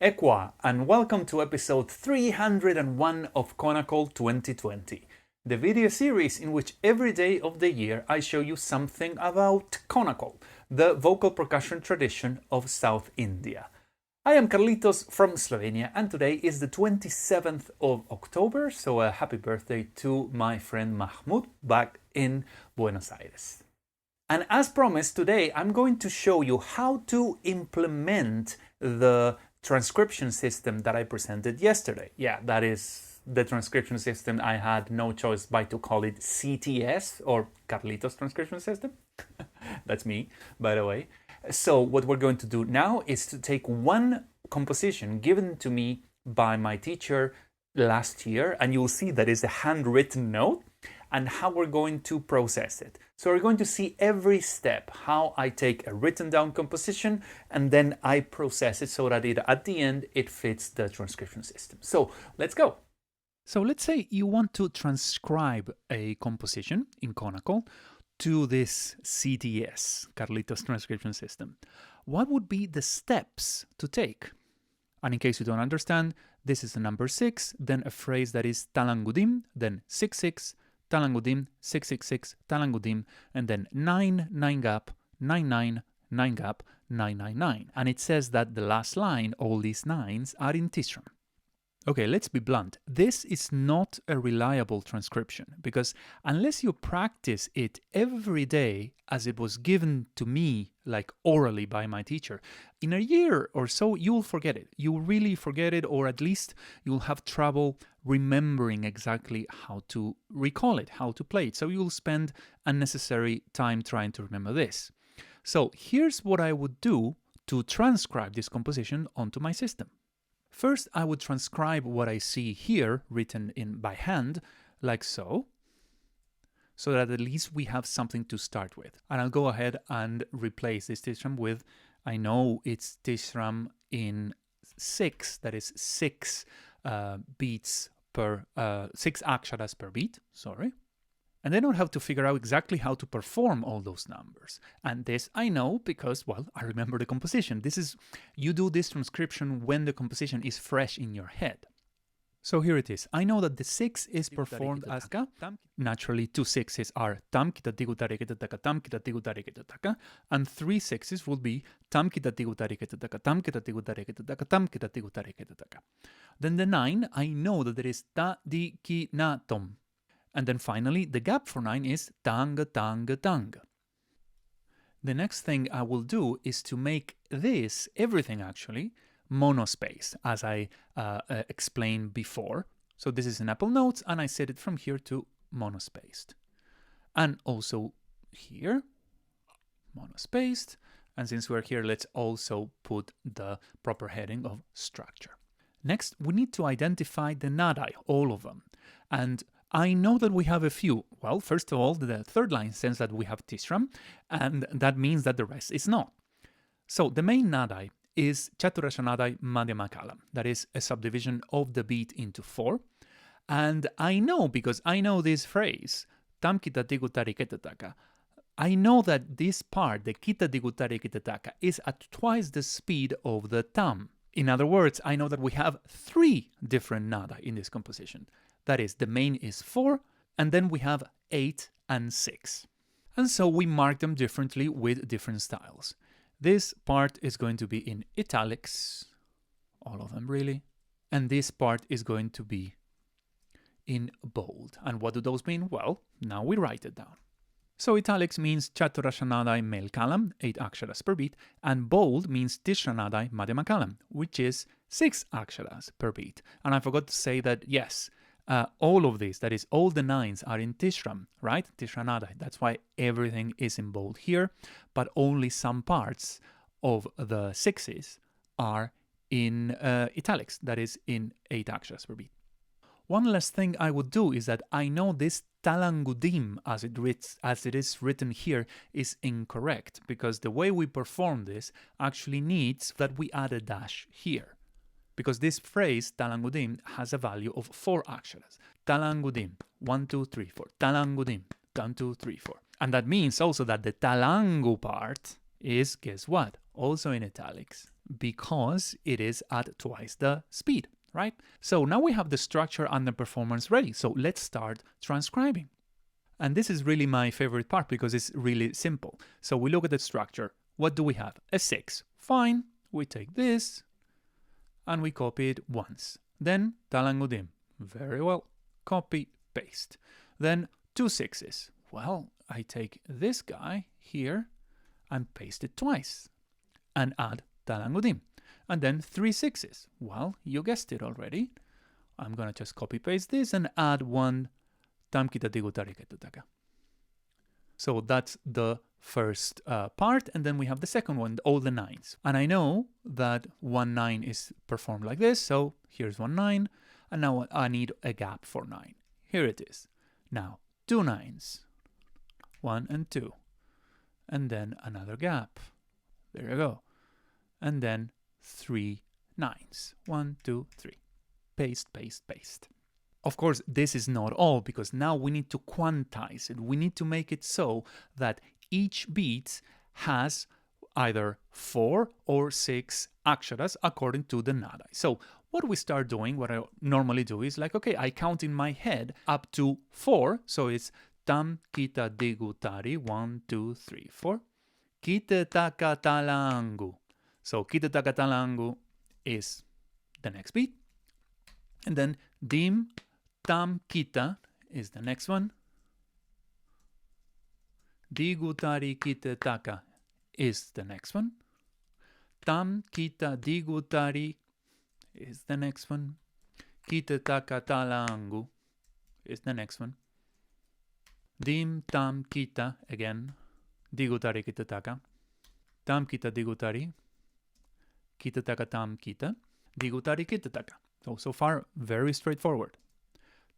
Equa, and welcome to episode 301 of Konnakol 2020, the video series in which every day of the year I show you something about Konnakol, the vocal percussion tradition of South India. I am Carlitos from Slovenia, and today is the 27th of October, so a happy birthday to my friend Mahmoud back in Buenos Aires. And as promised, today I'm going to show you how to implement the transcription system that I presented yesterday. Yeah, that is the transcription system. I had no choice but to call it CTS, or Carlitos Transcription System. That's me, by the way. So what we're going to do now is to take one composition given to me by my teacher last year, and you'll see that is a handwritten note, and how we're going to process it. So we're going to see every step, how I take a written down composition and then I process it so that at the end it fits the transcription system. So let's go. So let's say you want to transcribe a composition in Konnakol to this CTS, Carlitos Transcription System. What would be the steps to take? And in case you don't understand, this is the number 6, then a phrase that is talangudim, then 6-6, talangudim, 6-6-6, talangudim, and then 9 gap, 9 gap, 9. And it says that the last line, all these 9s, are in Tisram. Okay, let's be blunt. This is not a reliable transcription, because unless you practice it every day as it was given to me, like orally by my teacher, in a year or so, you'll forget it. You'll really forget it, or at least you'll have trouble remembering exactly how to recall it, how to play it. So you'll spend unnecessary time trying to remember this. So here's what I would do to transcribe this composition onto my system. First, I would transcribe what I see here written in by hand, like so that at least we have something to start with. And I'll go ahead and replace this Tisram with, I know it's Tisram in 6, that is 6 beats per, 6 aksharas per beat, sorry. And then I'll have to figure out exactly how to perform all those numbers. And this I know because, well, I remember the composition. You do this transcription when the composition is fresh in your head. So here it is. I know that the 6 is performed as ka. Naturally, 2 6s are tam kita tigu tariketa taka tam kita tigu tariketa taka, and 3 6s will be tam kita tigu tariketa taka tam kita tigu tariketa taka tam kita tigu tariketa taka. Then the 9, I know that there is ta di ki na tom. And then finally, the gap for 9 is tanga, tanga, tanga. The next thing I will do is to make this, everything actually, monospaced, as I explained before. So this is in Apple Notes, and I set it from here to monospaced. And also here, monospaced. And since we're here, let's also put the proper heading of structure. Next, we need to identify the nadai, all of them. And I know that we have a few. Well, first of all, the third line says that we have Tisram, and that means that the rest is not. So the main nadai is Chaturashanadai Madhyamakalam. That is a subdivision of the beat into 4. And I know, because I know this phrase, Tam kita tigu tariketataka, I know that this part, the kita tigu tariketataka, is at twice the speed of the tam. In other words, I know that we have 3 different nada in this composition. That is, the main is 4, and then we have 8 and 6. And so we mark them differently with different styles. This part is going to be in italics, all of them really, and this part is going to be in bold. And what do those mean? Well, now we write it down. So italics means Chaturashanadai Melkalam, 8 aksharas per beat, and bold means Tisranadai Madhyamakalam, which is 6 aksharas per beat. And I forgot to say that, yes, all of these, that is, all the 9s are in Tishram, right? Tishranadai. That's why everything is in bold here, but only some parts of the 6s are in italics, that is, in 8 aksharas per beat. One last thing I would do is that I know this talangudim, as it is written here, is incorrect, because the way we perform this actually needs that we add a dash here. Because this phrase, talangudim, has a value of 4 aksharas. Talangudim, 1, 2, 3, 4. Talangudim, 1, 2, 3, 4. And that means also that the talangu part is, guess what? Also in italics. because it is at twice the speed, right? So now we have the structure and the performance ready. So let's start transcribing. And this is really my favorite part because it's really simple. So we look at the structure. What do we have? A 6. Fine. We take this and we copy it once. Then talangudim. Very well. Copy, paste. Then 2 6s. Well, I take this guy here and paste it twice and add talangudim. And then 3 6s. Well, you guessed it already. I'm going to just copy paste this and add one tam kita digutari ketutaka. So that's the first part, and then we have the second one, all the 9s. And I know that 1 9 is performed like this, so here's 1 9, and now I need a gap for 9. Here it is. Now, 2 9s, 1 and 2, and then another gap. There you go. And then 3 9s, 1, 2, 3. Paste, paste, paste. Of course, this is not all, because now we need to quantize it. We need to make it so that each beat has either 4 or 6 aksharas according to the nadai. So what we start doing, what I normally do is like, okay, I count in my head up to 4. So it's tam kita digutari, 1, 2, 3, 4. Kita takatalangu. So kita takatalangu is the next beat. And then dim tam kita is the next one. Digutari kita taka is the next one. Tam kita digutari is the next one. Kita taka talangu is the next one. Dim tam kita again. Digutari kita taka. Tam kita digutari. Kita taka tam kita. Digutari kita taka. So far, very straightforward.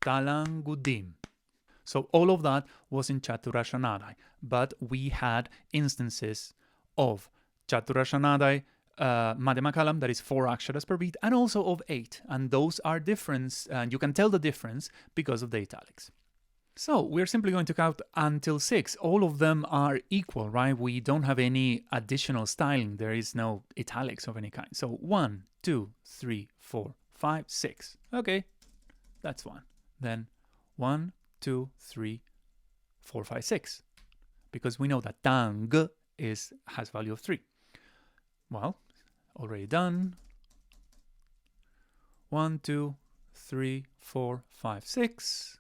Talangudim. So all of that was in Chaturashanadai, but we had instances of Chaturashanadai Madhyamakalam, that is 4 aksharas per beat, and also of 8. And those are different, and you can tell the difference because of the italics. So we're simply going to count until 6. All of them are equal, right? We don't have any additional styling. There is no italics of any kind. So 1, 2, 3, 4, 5, 6. Okay, that's 1. Then 1, 2, 3, 4, 5, 6. Because we know that tang has value of 3. Well, already done. 1, 2, 3, 4, 5, 6.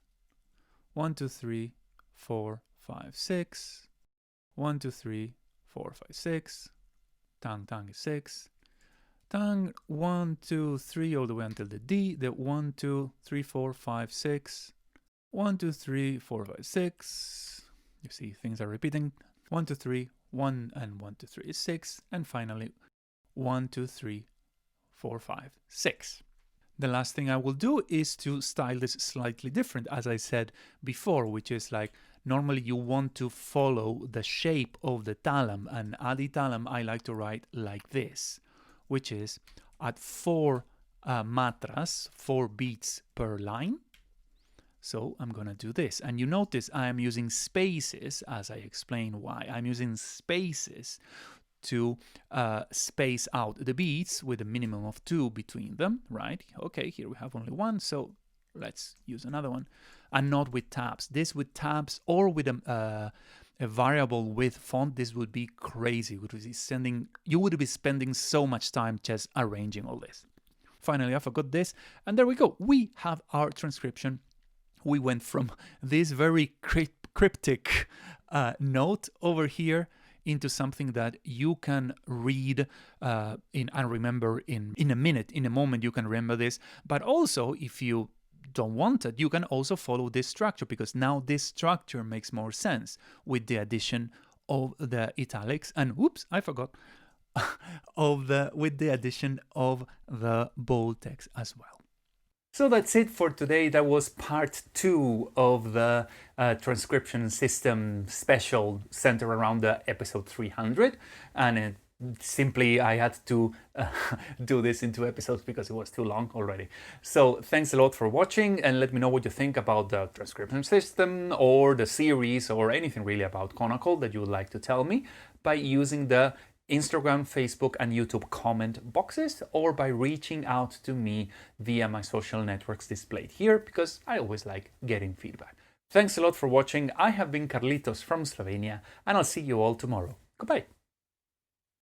1, 2, 3, 4, 5, 6. 1, 2, 3, 4, 5, 6. Tang is 6. Tang 1, 2, 3 all the way until the D. The 1, 2, 3, 4, 5, 6. 1, 2, 3, 4, 5, 6. You see things are repeating. 1, 2, 3, 1 and 1, 2, 3 is 6. And finally 1, 2, 3, 4, 5, 6. The last thing I will do is to style this slightly different, as I said before, which is like normally you want to follow the shape of the talam, and Adi talam I like to write like this, which is at 4 matras, 4 beats per line. So I'm gonna do this, and you notice I am using spaces, as I explain why. I'm using spaces to space out the beats with a minimum of 2 between them, right? Okay, here we have only 1, so let's use another one. And not with tabs. This with tabs or with a variable with font, this would be crazy. You would be spending so much time just arranging all this. Finally, I forgot this, and there we go. We have our transcription. We went from this very cryptic note over here into something that you can read and remember in a minute, in a moment. You can remember this. But also, if you don't want it, you can also follow this structure, because now this structure makes more sense with the addition of the italics and whoops, I forgot with the addition of the bold text as well. So that's it for today. That was part 2 of the transcription system special centered around the episode 300. And simply I had to do this in 2 episodes because it was too long already. So thanks a lot for watching, and let me know what you think about the transcription system or the series or anything really about Konnakol that you would like to tell me by using the Instagram, Facebook, and YouTube comment boxes, or by reaching out to me via my social networks displayed here, because I always like getting feedback. Thanks a lot for watching. I have been Carlitos from Slovenia, and I'll see you all tomorrow. Goodbye.